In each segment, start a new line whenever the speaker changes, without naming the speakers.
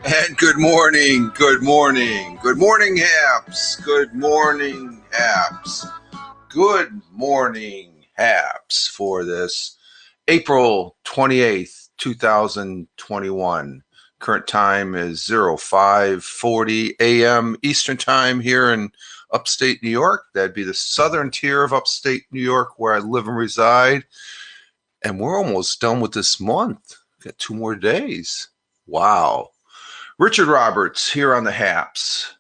And good morning, good morning, good morning, Haps. Good morning, Haps. Good morning, Haps, for this April 28th, 2021. Current time is 05:40 a.m. Eastern Time here in upstate New York. That'd be the southern tier of upstate New York where I live and reside. And we're almost done with this month. Got 2 more days. Wow. Richard Roberts here on the Haps,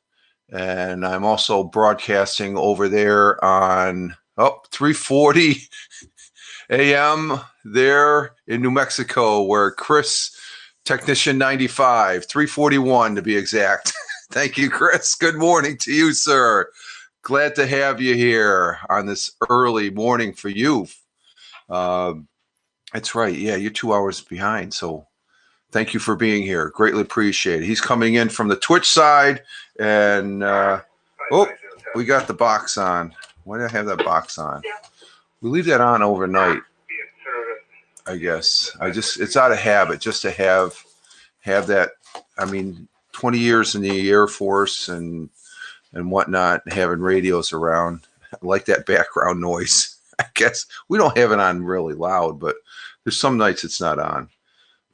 and I'm also broadcasting over there on 3:40 a.m. there in New Mexico, where Chris, Technician 95, 3:41 to be exact. Thank you, Chris. Good morning to you, sir. Glad to have you here on this early morning for you. That's right. Yeah, you're 2 hours behind, so thank you for being here. Greatly appreciate it. He's coming in from the Twitch side, and we got the box on. Why did I have that box on? We leave that on overnight, I guess. It's out of habit just to have that. I mean, 20 years in the Air Force and whatnot, having radios around. I like that background noise. I guess we don't have it on really loud, but there's some nights it's not on.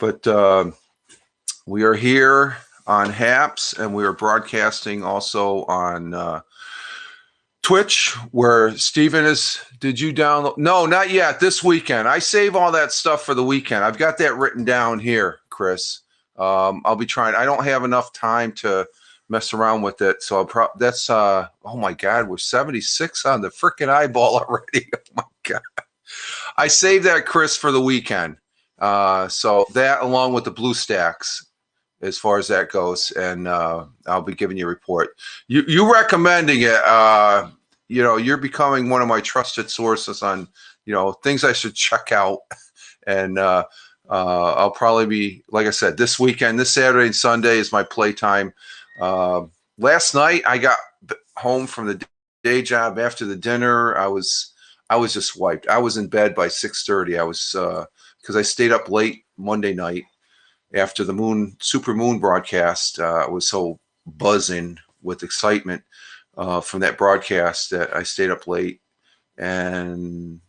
But we are here on Haps, and we are broadcasting also on Twitch, where Steven is. Did you download? No, not yet. This weekend. I save all that stuff for the weekend. I've got that written down here, Chris. I'll be trying. I don't have enough time to mess around with it. So that's, oh my God, we're 76 on the freaking eyeball already. Oh my God. I saved that, Chris, for the weekend. So that, along with the BlueStacks, as far as that goes, and I'll be giving you a report. You recommending it, you're becoming one of my trusted sources on, things I should check out. And I'll probably be, like I said, this weekend, this Saturday and Sunday is my playtime. Last night I got home from the day job after the dinner. I was just wiped. I was in bed by 6:30. I was because I stayed up late Monday night after the super moon broadcast. I was so buzzing with excitement from that broadcast that I stayed up late, and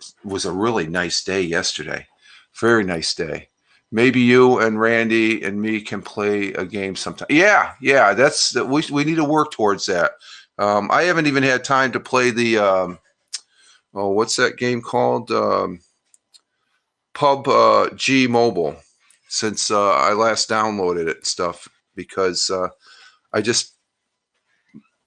it was a really nice day yesterday. Very nice day. Maybe you and Randy and me can play a game sometime. Yeah, we need to work towards that. I haven't even had time to play the what's that game called? PUBG Mobile, since I last downloaded it and stuff, because I just,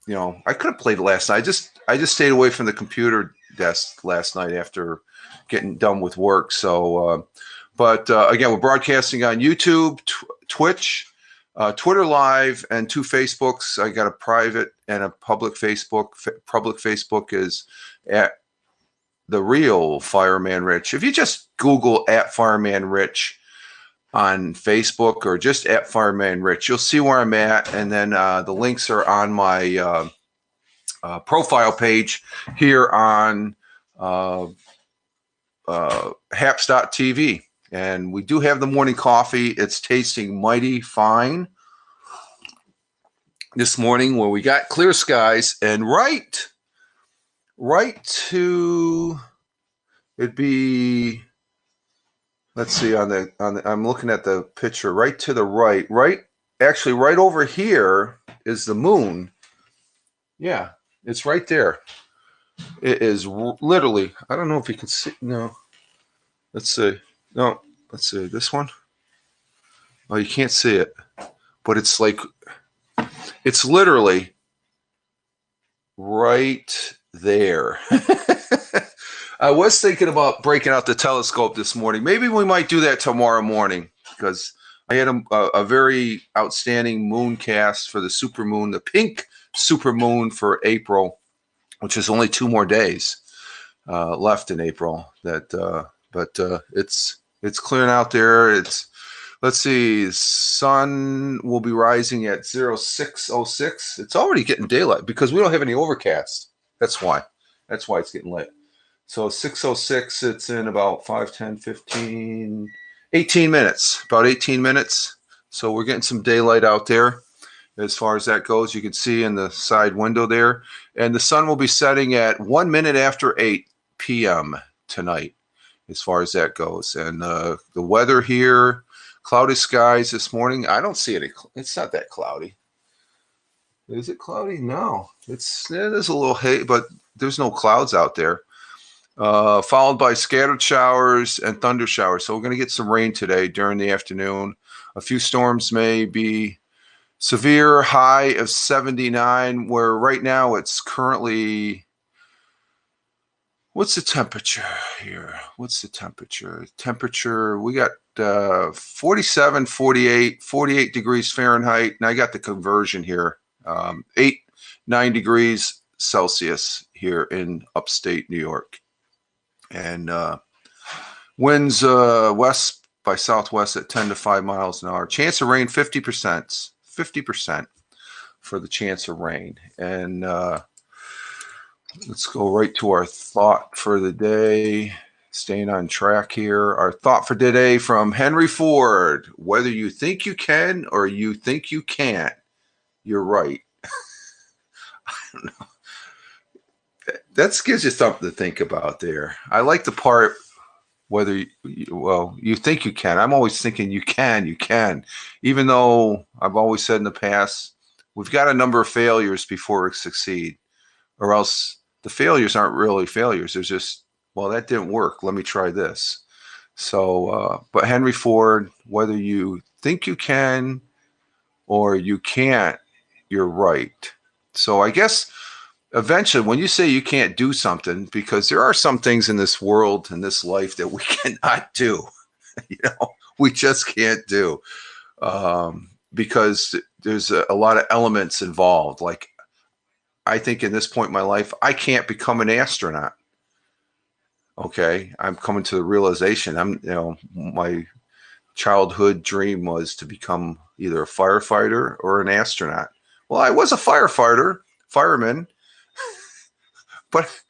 I could have played it last night. I just stayed away from the computer desk last night after getting done with work. So, but again, we're broadcasting on YouTube, Twitch, Twitter Live, and 2 Facebooks. I got a private and a public Facebook. Public Facebook is at The Real Fireman Rich. If you just Google at Fireman Rich on Facebook, or just at Fireman Rich, you'll see where I'm at. And then the links are on my profile page here on haps.tv. And we do have the morning coffee. It's tasting mighty fine this morning, where we got clear skies, and right to, it'd be, let's see I'm looking at the picture right to the right, actually right over here is the moon. Yeah, it's right there. It is literally, I don't know if you can see. No, let's see. No, let's see this one. Oh, you can't see it, but it's like, it's literally right there. I was thinking about breaking out the telescope this morning. Maybe we might do that tomorrow morning, because I had a very outstanding moon cast for the supermoon, the pink supermoon for April, which is only 2 more days left in April. But it's clearing out there. Let's see, sun will be rising at 06:06. It's already getting daylight because we don't have any overcast. That's why it's getting late. So 6:06, it's in about 5, 10, 15, 18 minutes, about 18 minutes. So we're getting some daylight out there. As far as that goes, you can see in the side window there. And the sun will be setting at 1 minute after 8 p.m. tonight, as far as that goes. And the weather here, cloudy skies this morning. I don't see any. It's not that cloudy. Is it cloudy? No. There's a little haze, but there's no clouds out there. Followed by scattered showers and thunder showers. So we're going to get some rain today during the afternoon. A few storms may be severe, high of 79, where right now it's currently, what's the temperature here? What's the temperature? We got 47, 48 degrees Fahrenheit. And I got the conversion here. 9 degrees Celsius here in upstate New York. And winds west by southwest at 10 to 5 miles an hour. Chance of rain, 50%. 50% for the chance of rain. And let's go right to our thought for the day. Staying on track here. Our thought for today from Henry Ford. Whether you think you can or you think you can't, you're right. I don't know. That gives you something to think about there. I like the part, whether you think you can. I'm always thinking you can. Even though I've always said in the past, we've got a number of failures before we succeed, or else the failures aren't really failures. There's just, well, that didn't work. Let me try this. So, but Henry Ford, whether you think you can or you can't, you're right. So I guess eventually when you say you can't do something, because there are some things in this world, in this life, that we cannot do, we just can't do, because there's a lot of elements involved. Like, I think in this point in my life, I can't become an astronaut. Okay. I'm coming to the realization my childhood dream was to become either a firefighter or an astronaut. Well, I was a fireman, but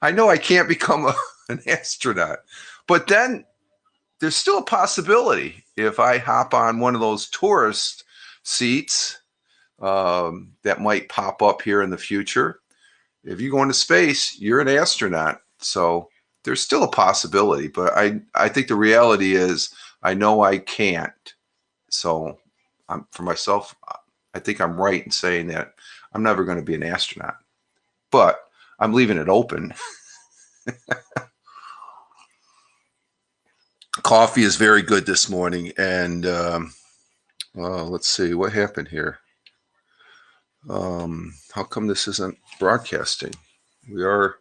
I know I can't become an astronaut. But then there's still a possibility if I hop on one of those tourist seats that might pop up here in the future. If you go into space, you're an astronaut. So there's still a possibility. But I think the reality is I know I can't. So for myself, I think I'm right in saying that I'm never going to be an astronaut. But I'm leaving it open. Coffee is very good this morning. And let's see what happened here. How come this isn't broadcasting? We are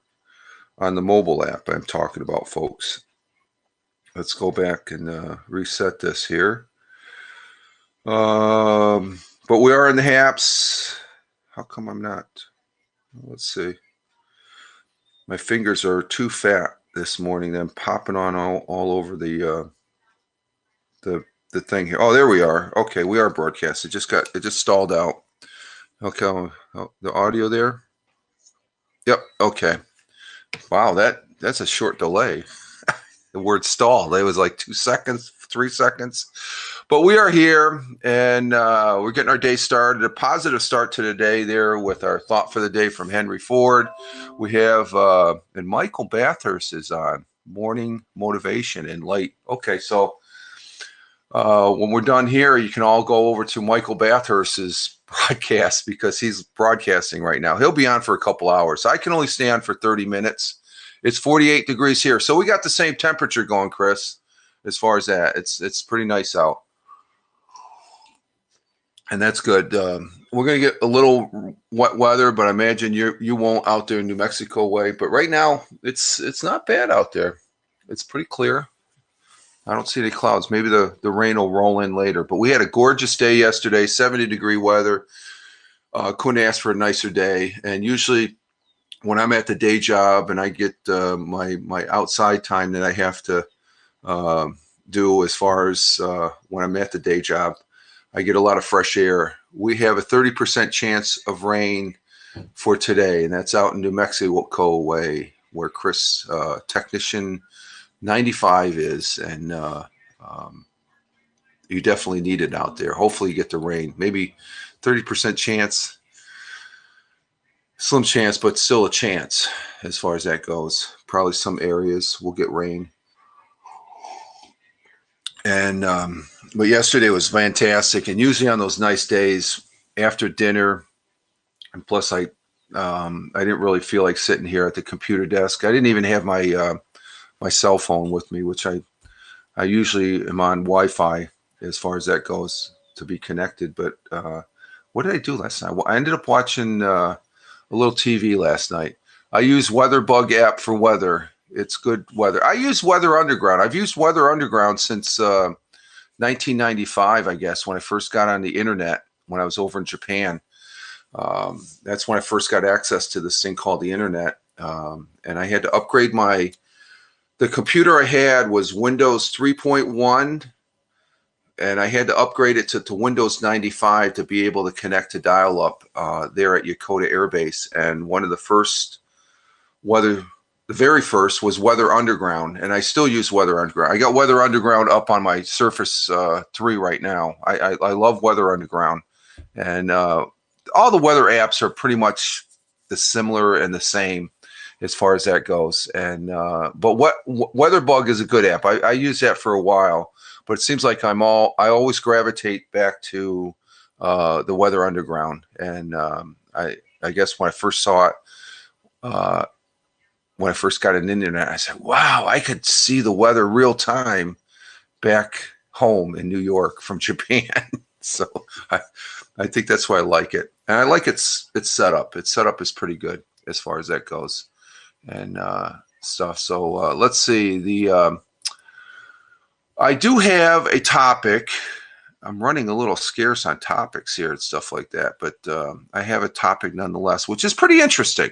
on the mobile app I'm talking about, folks. Let's go back and reset this here. But we are in the apps. How come I'm not? Let's see. My fingers are too fat this morning. Them popping on all over the thing here. Oh, there we are. Okay, we are broadcast. It just stalled out. Okay, the audio there. Yep. Okay. Wow, that's a short delay. The word stalled. It was like 2 seconds, 3 seconds. But we are here, and we're getting our day started. A positive start to the day there with our thought for the day from Henry Ford. We have, and Michael Bathurst is on. morning motivation and light. Okay, so when we're done here, you can all go over to Michael Bathurst's broadcast because he's broadcasting right now. He'll be on for a couple hours. I can only stay on for 30 minutes. It's 48 degrees here. So we got the same temperature going, Chris, as far as that. It's pretty nice out. And that's good. We're going to get a little wet weather, but I imagine you won't out there in New Mexico way. But right now, it's not bad out there. It's pretty clear. I don't see any clouds. Maybe the rain will roll in later. But we had a gorgeous day yesterday, 70-degree weather. Couldn't ask for a nicer day. And usually when I'm at the day job and I get my outside time that I have to do as far as when I'm at the day job, I get a lot of fresh air. We have a 30% chance of rain for today, and that's out in New Mexico way, where Chris, technician 95 is, and you definitely need it out there. Hopefully you get the rain. Maybe 30% chance, slim chance, but still a chance as far as that goes. Probably some areas will get rain. And but yesterday was fantastic, and usually on those nice days after dinner, and plus I didn't really feel like sitting here at the computer desk. I didn't even have my my cell phone with me, which I usually am on Wi-Fi as far as that goes to be connected. But what did I do last night? Well, I ended up watching a little TV last night. I use WeatherBug app for weather. It's good weather. I use Weather Underground. I've used Weather Underground since 1995, I guess, when I first got on the internet when I was over in Japan. That's when I first got access to this thing called the internet. And I had to upgrade the computer I had was Windows 3.1, and I had to upgrade it to Windows 95 to be able to connect to dial-up there at Yokota Air Base. And one of the first the very first was Weather Underground, and I still use Weather Underground. I got Weather Underground up on my Surface 3 right now. I love Weather Underground, and all the weather apps are pretty much the similar and the same as far as that goes. And but WeatherBug is a good app. I used that for a while, but it seems like I always gravitate back to the Weather Underground. And I guess when I first saw it, when I first got an internet, I said, wow, I could see the weather real time back home in New York from Japan. So I think that's why I like it. And I like its setup. Its setup is pretty good as far as that goes and stuff. So let's see. I do have a topic. I'm running a little scarce on topics here and stuff like that, but I have a topic nonetheless, which is pretty interesting.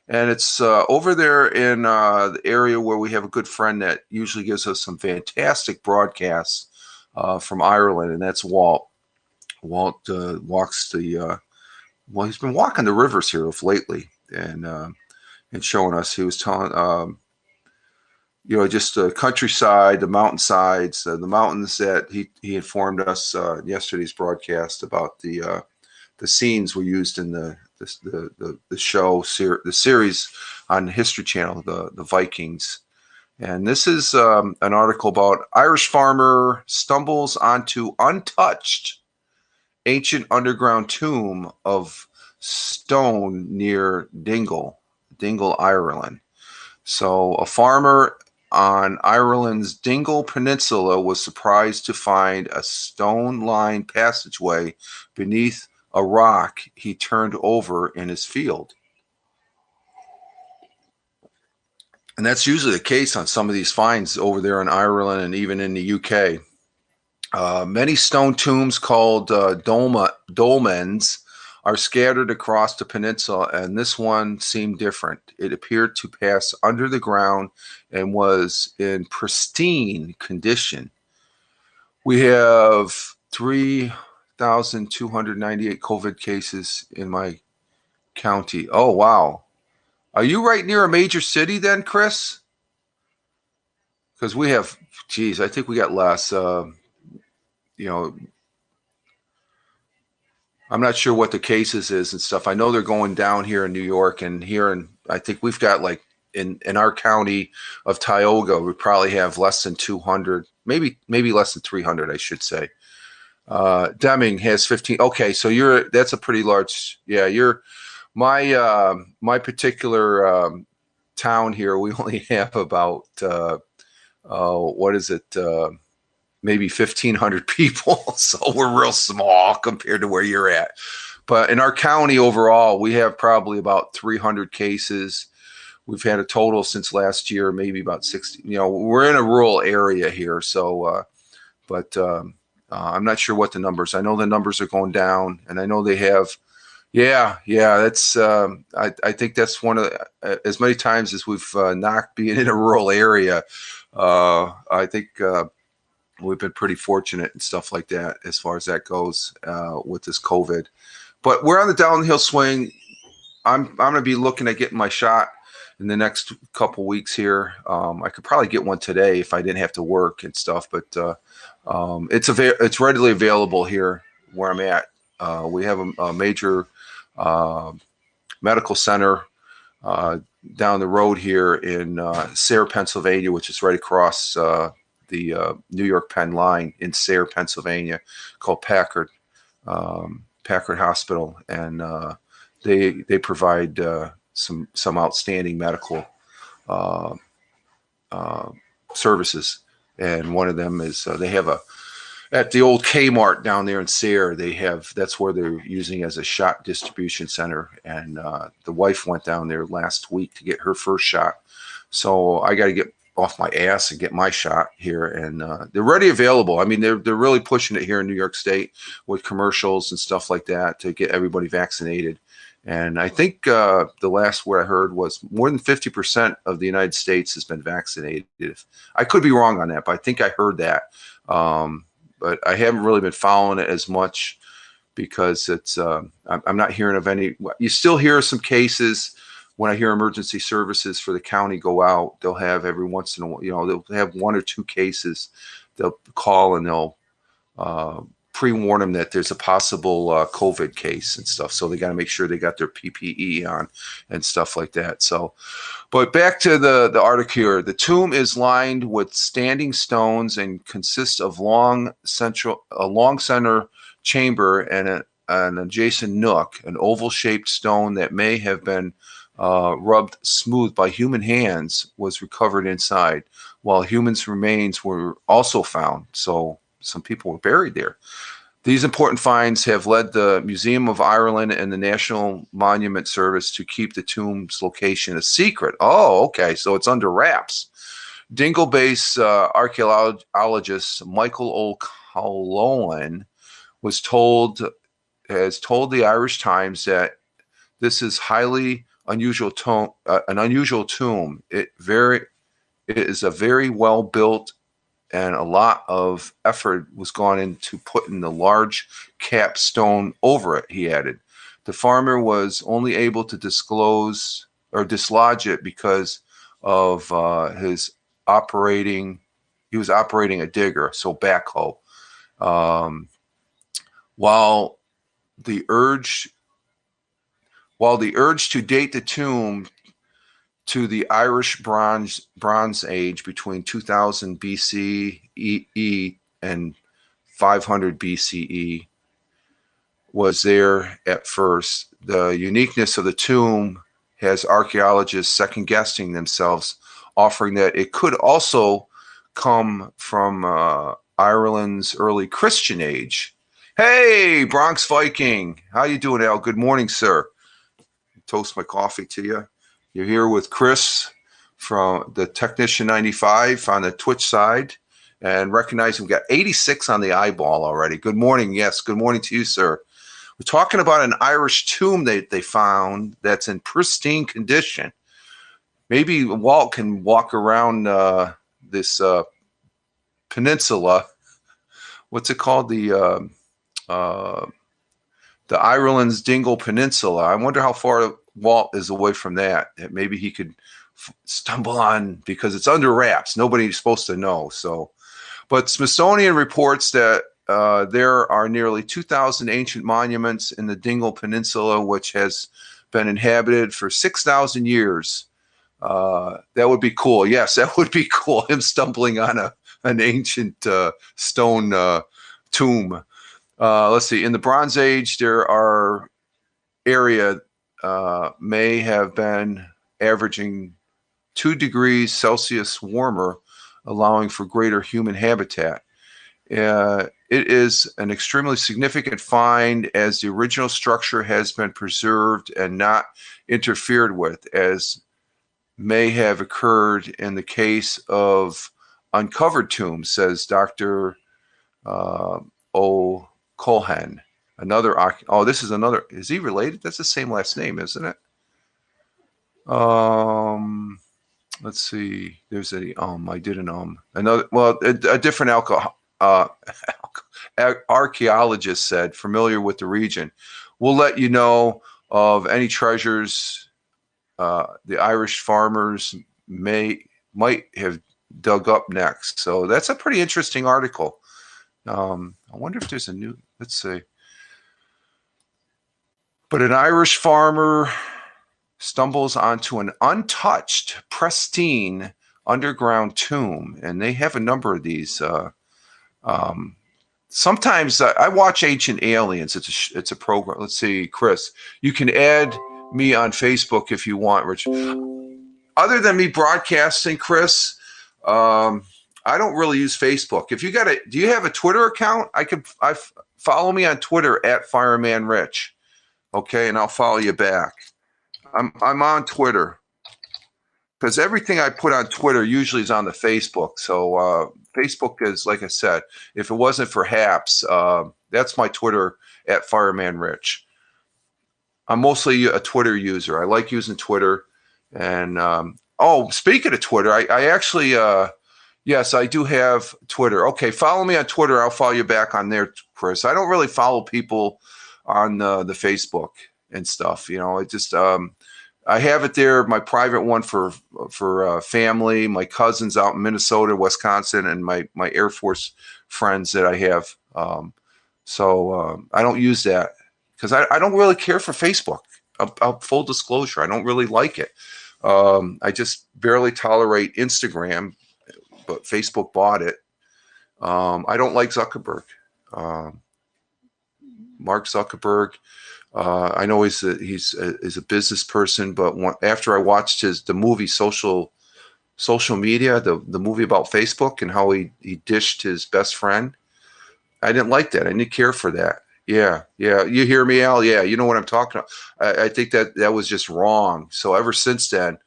And it's over there in the area where we have a good friend that usually gives us some fantastic broadcasts from Ireland, and that's Walt. Walt walks well, he's been walking the rivers here of lately and showing us. He was telling, just the countryside, the mountainsides, the mountains that he informed us yesterday's broadcast about the scenes were used in the show, the series on History Channel, the Vikings. And this is an article about Irish farmer stumbles onto untouched ancient underground tomb of stone near Dingle, Ireland. So a farmer on Ireland's Dingle Peninsula was surprised to find a stone-lined passageway beneath a rock he turned over in his field. And that's usually the case on some of these finds over there in Ireland and even in the UK. Many stone tombs called dolmens are scattered across the peninsula, and this one seemed different. It appeared to pass under the ground and was in pristine condition. We have 3,298 COVID cases in my county. Oh, wow. Are you right near a major city then, Chris? Because we have, I think we got less. I'm not sure what the cases is and stuff. I know they're going down here in New York, and here, and I think we've got like in our county of Tioga, we probably have less than 200, maybe less than 300, I should say. Deming has 15. Okay, so that's a pretty large. Yeah, my particular town here. We only have about what is it? Maybe 1,500 people. So we're real small compared to where you're at. But in our county overall, we have probably about 300 cases. We've had a total since last year, maybe about 60. We're in a rural area here, so but I'm not sure what the numbers. I know the numbers are going down, and I know they have. Yeah. That's I think that's one of as many times as we've knocked being in a rural area. I think we've been pretty fortunate and stuff like that as far as that goes with this COVID. But we're on the downhill swing. I'm going to be looking at getting my shot in the next couple weeks here. I could probably get one today if I didn't have to work and stuff. But it's readily available here where I'm at. We have a major medical center down the road here in Sayre, Pennsylvania, which is right across the New York Penn line in Sayre, Pennsylvania, called Packard Hospital, and they provide some outstanding medical services. And one of them is they have at the old Kmart down there in Sayre, that's where they're using as a shot distribution center. And the wife went down there last week to get her first shot. So I got to get off my ass and get my shot here. And they're already available. I mean, they're really pushing it here in New York State with commercials and stuff like that to get everybody vaccinated. And I think the last word I heard was more than 50% of the United States has been vaccinated. I could be wrong on that, but I think I heard that. But I haven't really been following it as much because it's I'm not hearing of any. You still hear some cases when I hear emergency services for the county go out. They'll have every once in a while, they'll have one or two cases. They'll call and they'll pre-warn them that there's a possible COVID case and stuff. So they got to make sure they got their PPE on and stuff like that. So, but back to the article here. The tomb is lined with standing stones and consists of a long center chamber and an adjacent nook, an oval-shaped stone that may have been rubbed smooth by human hands was recovered inside, while humans' remains were also found. So some people were buried there. These important finds have led the Museum of Ireland and the National Monument Service to keep the tomb's location a secret. Oh, okay, so it's under wraps. Dingle-based archaeologist Michael O'Callaghan has told the Irish Times that this is highly unusual an unusual tomb. It is a very well built, and a lot of effort was gone into putting the large capstone over it, he added. The farmer was only able to dislodge it because of he was operating a digger, so backhoe. While the urge to date the tomb to the Irish Bronze Age between 2000 BCE and 500 BCE was there at first, the uniqueness of the tomb has archaeologists second-guessing themselves, offering that it could also come from Ireland's early Christian age. Hey, Bronx Viking. How you doing, Al? Good morning, sir. Toast my coffee to you. You're here with Chris from the Technician 95 on the Twitch side, and recognize we've got 86 on the eyeball already. Good morning. Yes, good morning to you, sir. We're talking about an Irish tomb that they found that's in pristine condition. Maybe Walt can walk around this peninsula. What's it called? The Ireland's Dingle Peninsula. I wonder how far Walt is away from that. Maybe he could stumble on, because it's under wraps. Nobody's supposed to know. So, but Smithsonian reports that there are nearly 2,000 ancient monuments in the Dingle Peninsula, which has been inhabited for 6,000 years. That would be cool. Yes, that would be cool. Him stumbling on an ancient stone tomb. Let's see. In the Bronze Age, there are area may have been averaging 2 degrees Celsius warmer, allowing for greater human habitat. It is an extremely significant find, as the original structure has been preserved and not interfered with, as may have occurred in the case of uncovered tombs, says Dr. O'Cohen. This is another. Is he related? That's the same last name, isn't it? Let's see. There's a I did an another. Well, a different archaeologist said, familiar with the region. We'll let you know of any treasures the Irish farmers might have dug up next. So that's a pretty interesting article. I wonder if there's a new. Let's see. But an Irish farmer stumbles onto an untouched, pristine underground tomb, and they have a number of these. Sometimes I watch Ancient Aliens. It's a program. Let's see, Chris, you can add me on Facebook if you want, Rich. Other than me broadcasting, Chris, I don't really use Facebook. If you do you have a Twitter account? Follow me on Twitter at Fireman Rich. Okay, and I'll follow you back. I'm on Twitter because everything I put on Twitter usually is on the Facebook. So Facebook is, like I said, if it wasn't for Haps, that's my Twitter at Fireman Rich. I'm mostly a Twitter user. I like using Twitter. And speaking of Twitter, I actually, yes, I do have Twitter. Okay, follow me on Twitter. I'll follow you back on there, Chris. I don't really follow people on the Facebook and stuff. You know, I have it there, my private one for family, my cousins out in Minnesota, Wisconsin, and my Air Force friends that I have. So I don't use that because I don't really care for Facebook. Full disclosure, I don't really like it. I just barely tolerate Instagram, but Facebook bought it. I don't like Zuckerberg. Mark Zuckerberg. I know he's a business person, but after I watched the movie Social Media, the movie about Facebook and how he dished his best friend, I didn't like that. I didn't care for that. Yeah. You hear me, Al? Yeah, you know what I'm talking about. I think that was just wrong. So ever since then,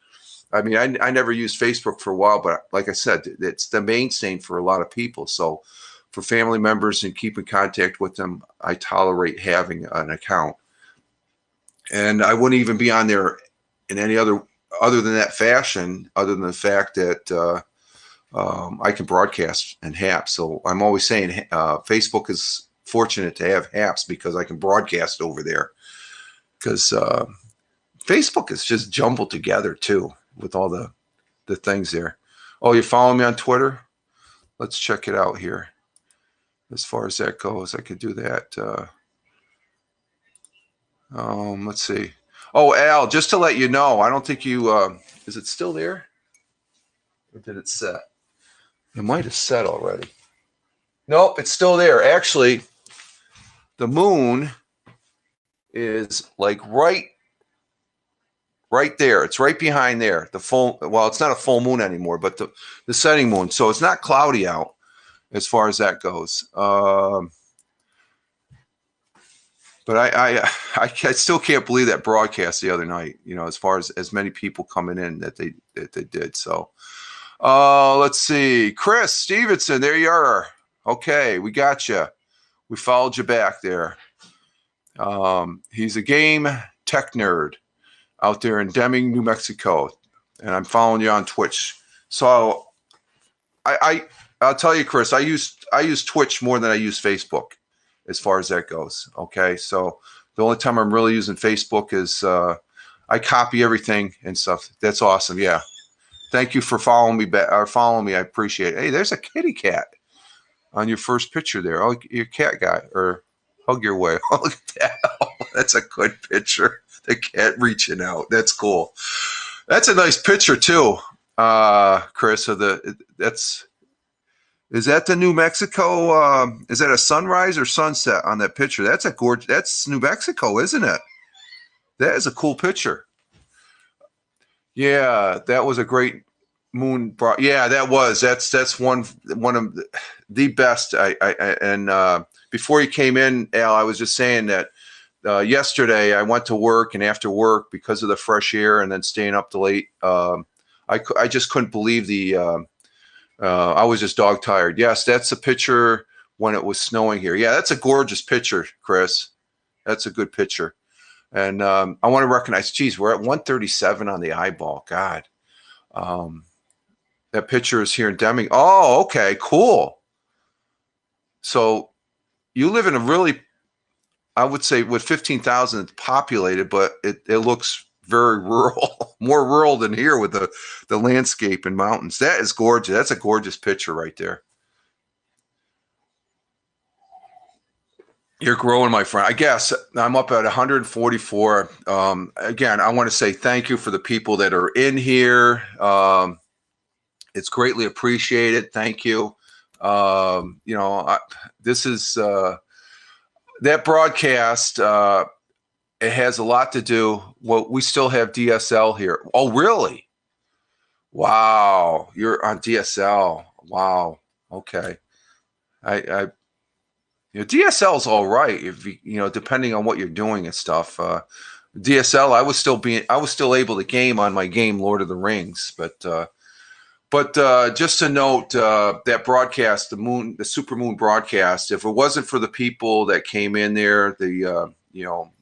I mean, I never used Facebook for a while, but like I said, it's the mainstay for a lot of people. So for family members and keep in contact with them, I tolerate having an account. And I wouldn't even be on there in any other than that fashion, other than the fact that I can broadcast and Haps. So I'm always saying Facebook is fortunate to have Haps because I can broadcast over there. Because Facebook is just jumbled together too with all the things there. Oh, you follow me on Twitter? Let's check it out here. As far as that goes, I could do that. Let's see. Oh, Al, just to let you know, I don't think you, is it still there? Or did it set? It might have set already. Nope, it's still there. Actually, the moon is like right there. It's right behind there. It's not a full moon anymore, but the setting moon. So it's not cloudy out as far as that goes. But I still can't believe that broadcast the other night, you know, as far as many people coming in that they did. So let's see. Chris Stevenson, there you are. Okay, we got you. We followed you back there. He's a game tech nerd out there in Deming, New Mexico. And I'm following you on Twitch. So I'll tell you, Chris, I use Twitch more than I use Facebook as far as that goes. Okay. So the only time I'm really using Facebook is I copy everything and stuff. That's awesome. Yeah. Thank you for following me back or following me. I appreciate it. Hey, there's a kitty cat on your first picture there. Oh, your cat guy, or hug your way. Oh, look at that. Oh, that's a good picture. The cat reaching out. That's cool. That's a nice picture too, Chris. Is that the New Mexico? Is that a sunrise or sunset on that picture? That's a gorgeous. That's New Mexico, isn't it? That is a cool picture. Yeah, that was a great moon. Yeah, that was. That's one of the best. And before you came in, Al, I was just saying that yesterday I went to work, and after work, because of the fresh air and then staying up till late, I just couldn't believe I was just dog tired. Yes, that's a picture when it was snowing here. Yeah, that's a gorgeous picture, Chris. That's a good picture. And I want to recognize, geez, we're at 137 on the eyeball. God. That picture is here in Deming. Oh, okay, cool. So you live in a really, I would say, with 15,000, it's populated, but it looks very rural, more rural than here with the landscape and mountains. That is gorgeous. That's a gorgeous picture right there. You're growing, my friend. I guess I'm up at 144. Again, I want to say thank you for the people that are in here. It's greatly appreciated. Thank you. This is that broadcast. It has a lot to do. Well, we still have DSL here. Oh, really? Wow, you're on DSL. Wow. Okay. DSL is all right if depending on what you're doing and stuff. DSL, I was still able to game on my game Lord of the Rings, but just to note that broadcast, the Supermoon broadcast, if it wasn't for the people that came in there,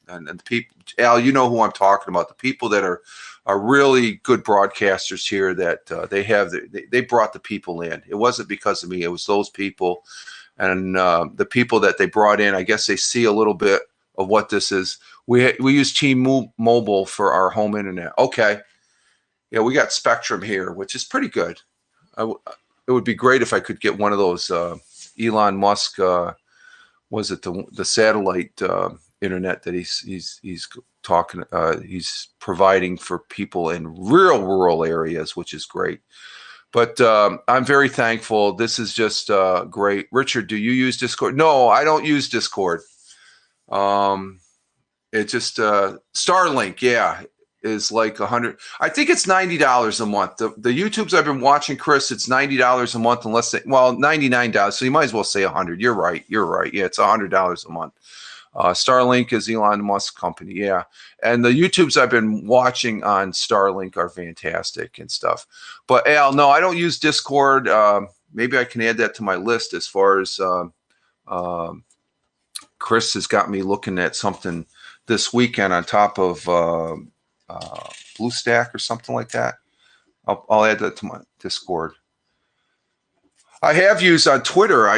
and the people, Al, you know who I'm talking about, the people that are really good broadcasters here that they brought the people in. It wasn't because of me. It was those people. And the people that they brought in, I guess they see a little bit of what this is. We use T-Mobile for our home internet. Okay. Yeah, we got Spectrum here, which is pretty good. It would be great if I could get one of those Elon Musk, was it the satellite internet that he's talking, he's providing for people in real rural areas, which is great. But I'm very thankful. This is just great. Richard, do you use Discord? No, I don't use Discord. It just Starlink, yeah, is like 100. I think it's $90 a month. The YouTubes I've been watching, Chris, it's $90 a month, unless $99. So you might as well say 100. You're right. Yeah, it's $100 a month. Starlink is Elon Musk's company, yeah. And the YouTubes I've been watching on Starlink are fantastic and stuff. But Al, no, I don't use Discord. Maybe I can add that to my list as far as Chris has got me looking at something this weekend on top of BlueStack or something like that. I'll add that to my Discord. I have used on Twitter.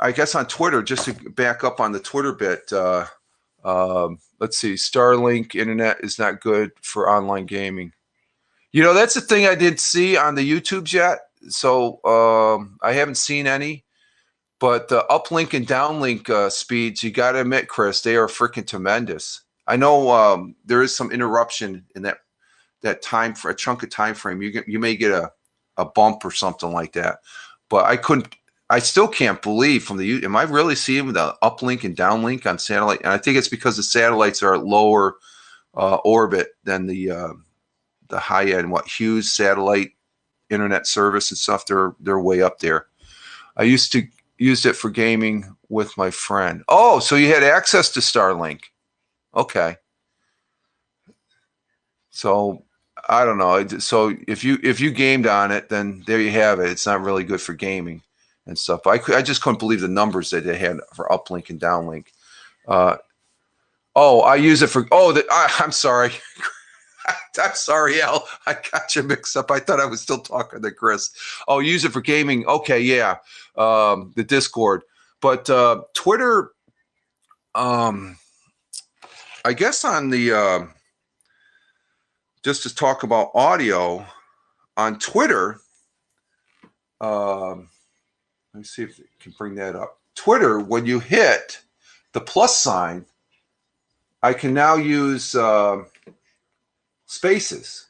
I guess on Twitter, just to back up on the Twitter bit, let's see, Starlink internet is not good for online gaming. That's the thing I didn't see on the YouTubes yet. So I haven't seen any. But the uplink and downlink speeds, you got to admit, Chris, they are freaking tremendous. I know there is some interruption in that time for a chunk of time frame. You may get a bump or something like that. But I still can't believe am I really seeing the uplink and downlink on satellite? And I think it's because the satellites are at lower orbit than the high end, Hughes satellite internet service and stuff. They're way up there. I used it for gaming with my friend. Oh, so you had access to Starlink. Okay. So I don't know. So if you gamed on it, then there you have it. It's not really good for gaming and stuff. But I just couldn't believe the numbers that they had for uplink and downlink. I use it for. I'm sorry. I'm sorry, Al. I got you mixed up. I thought I was still talking to Chris. Oh, use it for gaming. Okay, yeah. The Discord, but Twitter. I guess on the. Just to talk about audio on Twitter, let me see if I can bring that up. Twitter, when you hit the plus sign, I can now use spaces.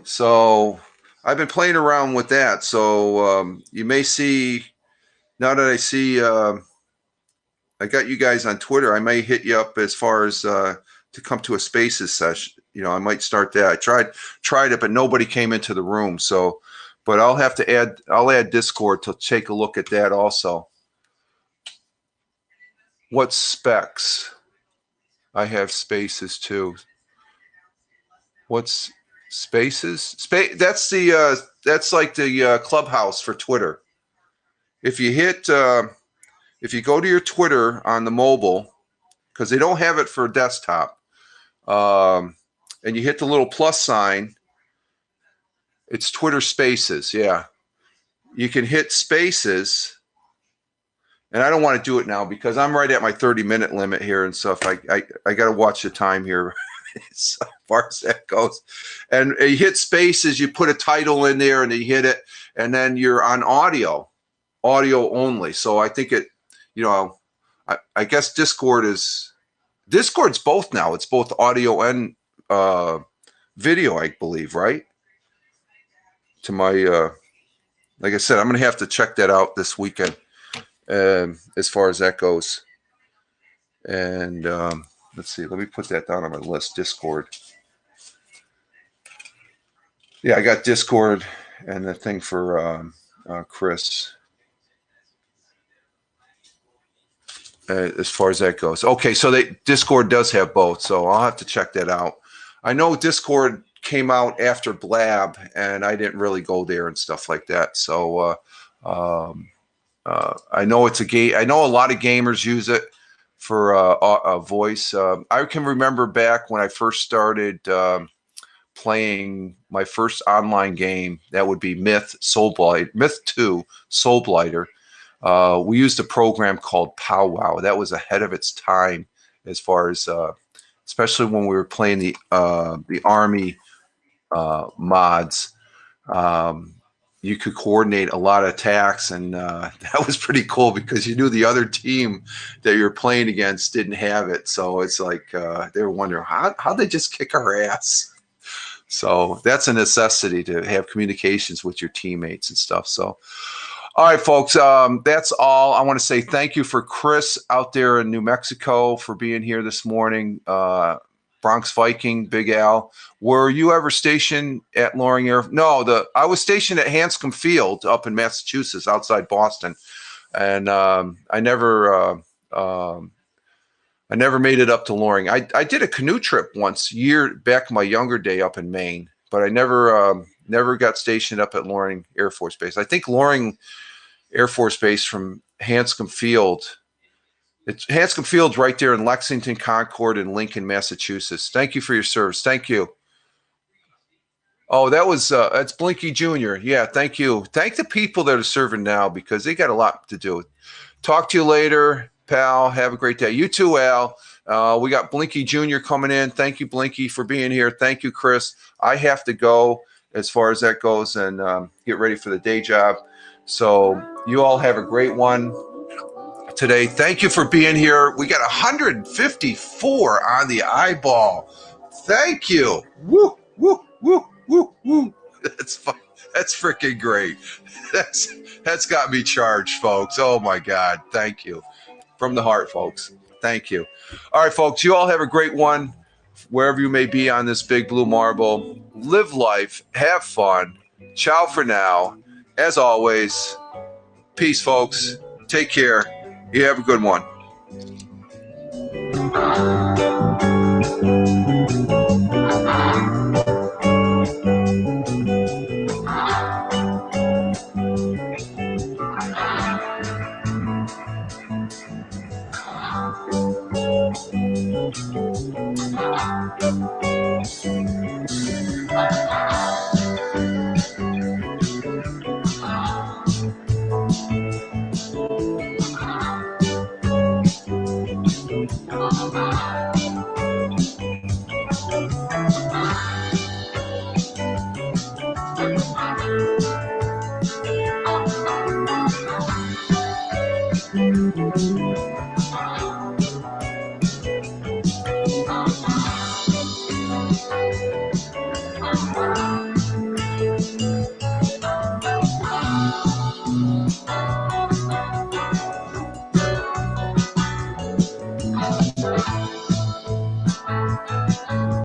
So I've been playing around with that. So you may see, now that I see, I got you guys on Twitter, I may hit you up as far as to come to a Spaces session. I might start that. I tried it, but nobody came into the room. So, but I'll add Discord to take a look at that also. What specs? I have Spaces too. What's Spaces? That's like the Clubhouse for Twitter. If you go to your Twitter on the mobile, because they don't have it for desktop, and you hit the little plus sign, it's Twitter Spaces. Yeah, you can hit Spaces. And I don't want to do it now because I'm right at my 30-minute limit here and stuff. I got to watch the time here as far as that goes. And you hit Spaces, you put a title in there and you hit it, and then you're on audio only. So I think I guess Discord's both now. It's both audio and video, I believe, right? To my, like I said, I'm going to have to check that out this weekend. As far as that goes. And let's see, let me put that down on my list. Discord. Yeah, I got Discord and the thing for Chris. As far as that goes. Okay, so Discord does have both, so I'll have to check that out. I know Discord came out after Blab, and I didn't really go there and stuff like that. So I know it's a game. I know a lot of gamers use it for a voice. I can remember back when I first started playing my first online game. That would be Myth 2 Soul Blighter. We used a program called Powwow. That was ahead of its time as far as, especially when we were playing the Army mods. You could coordinate a lot of attacks, and that was pretty cool because you knew the other team that you're playing against didn't have it. So it's like they were wondering how they just kick our ass. So that's a necessity to have communications with your teammates and stuff. So, all right, folks, that's all. I want to say thank you for Chris out there in New Mexico for being here this morning. Bronx Viking, Big Al. Were you ever stationed at Loring Air? No, I was stationed at Hanscom Field up in Massachusetts, outside Boston, and I never made it up to Loring. I did a canoe trip once back in my younger day up in Maine, but I never got stationed up at Loring Air Force Base. I think Loring Air Force Base from Hanscom Field. It's Hanscom Field's right there in Lexington, Concord, and Lincoln, Massachusetts. Thank you for your service. Thank you. Oh, that's Blinky Jr. Yeah, thank you. Thank the people that are serving now because they got a lot to do. Talk to you later, pal. Have a great day. You too, Al. We got Blinky Jr. coming in. Thank you, Blinky, for being here. Thank you, Chris. I have to go as far as that goes and get ready for the day job. So you all have a great one today. Thank you for being here. We got 154 on the eyeball. Thank you. Woo, woo, woo, woo, woo. That's fun. That's freaking great. That's got me charged, folks. Oh my God. Thank you. From the heart, folks. Thank you. All right, folks. You all have a great one wherever you may be on this big blue marble. Live life. Have fun. Ciao for now. As always, peace, folks. Take care. You have a good one.